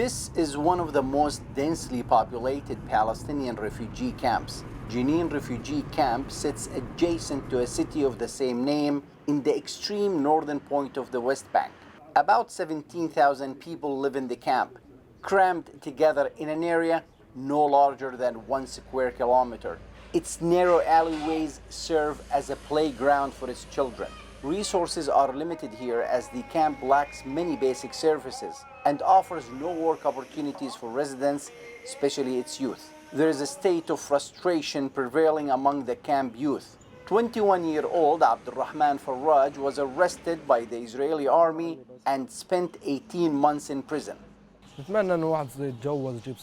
This is one of the most densely populated Palestinian refugee camps. Jenin refugee camp sits adjacent to a city of the same name in the extreme northern point of the West Bank. About 17,000 people live in the camp, crammed together in an area no larger than 1 square kilometer. Its narrow alleyways serve as a playground for its children. Resources are limited here as the camp lacks many basic services and offers no work opportunities for residents, especially its youth. There is a state of frustration prevailing among the camp youth. 21-year-old Abdulrahman Faraj was arrested by the Israeli army and spent 18 months in prison.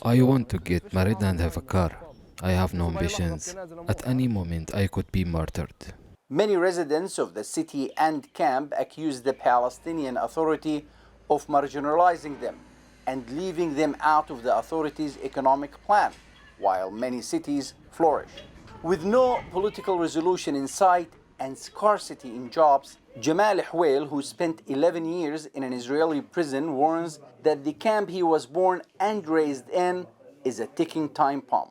I want to get married and have a car. I have no ambitions. At any moment, I could be murdered. Many residents of the city and camp accuse the Palestinian Authority of marginalizing them and leaving them out of the authority's economic plan, while many cities flourish. With no political resolution in sight and scarcity in jobs, Jamal Hwail, who spent 11 years in an Israeli prison, warns that the camp he was born and raised in is a ticking time bomb.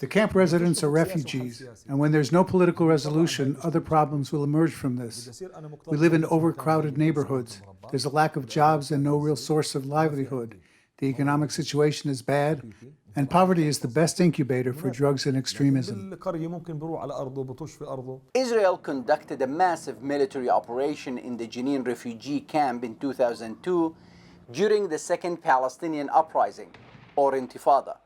The camp residents are refugees, and when there's no political resolution, other problems will emerge from this. We live in overcrowded neighborhoods. There's a lack of jobs and no real source of livelihood. The economic situation is bad, and poverty is the best incubator for drugs and extremism. Israel conducted a massive military operation in the Jenin refugee camp in 2002 during the Second Palestinian Uprising, or Intifada,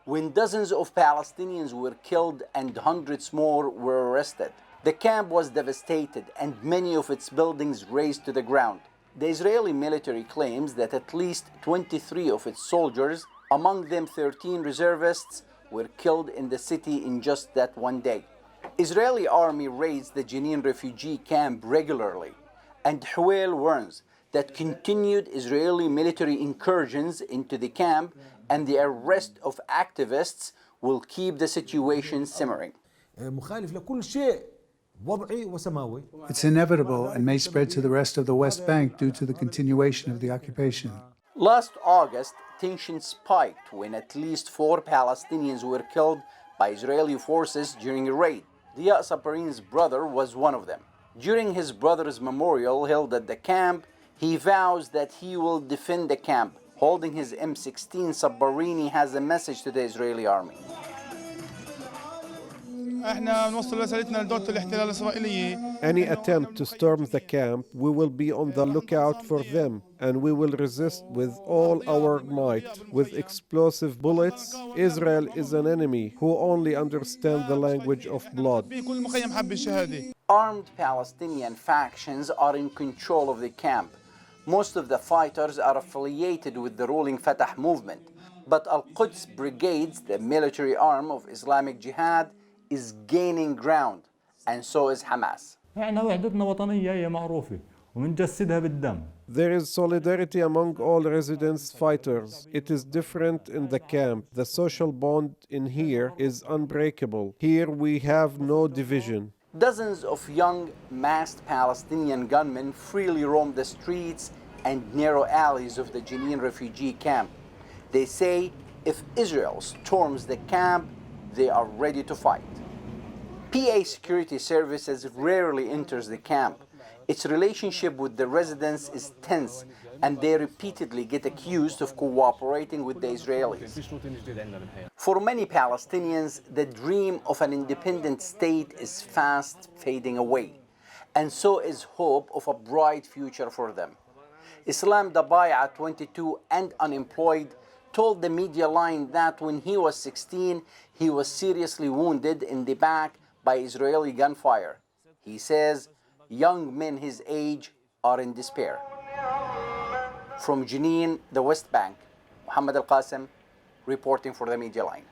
when dozens of Palestinians were killed and hundreds more were arrested. The camp was devastated and many of its buildings razed to the ground. The Israeli military claims that at least 23 of its soldiers, among them 13 reservists, were killed in the city in just that one day. Israeli army raids the Jenin refugee camp regularly, and Hwail warns that continued Israeli military incursions into the camp and the arrest of activists will keep the situation simmering. It's inevitable and may spread to the rest of the West Bank due to the continuation of the occupation. Last August, tensions spiked when at least 4 Palestinians were killed by Israeli forces during a raid. Diya Saparin's brother was one of them. During his brother's memorial held at the camp, he vows that he will defend the camp. Holding his M16, Sabarini has a message to the Israeli army. Any attempt to storm the camp, we will be on the lookout for them, and we will resist with all our might. With explosive bullets, Israel is an enemy who only understands the language of blood. Armed Palestinian factions are in control of the camp. Most of the fighters are affiliated with the ruling Fatah movement, but Al-Quds Brigades, the military arm of Islamic Jihad, is gaining ground, and so is Hamas. There is solidarity among all residents fighters. It is different in the camp. The social bond in here is unbreakable. Here we have no division. Dozens of young, masked Palestinian gunmen freely roam the streets and narrow alleys of the Jenin refugee camp. They say if Israel storms the camp, they are ready to fight. PA Security Services rarely enters the camp. Its relationship with the residents is tense, and they repeatedly get accused of cooperating with the Israelis. For many Palestinians, the dream of an independent state is fast fading away, and so is hope of a bright future for them. Islam Dabaya, 22 and unemployed, told the media line that when he was 16, he was seriously wounded in the back by Israeli gunfire. He says young men his age are in despair. From Jenin, the West Bank, Muhammad Al-Qasim, reporting for the Media Line.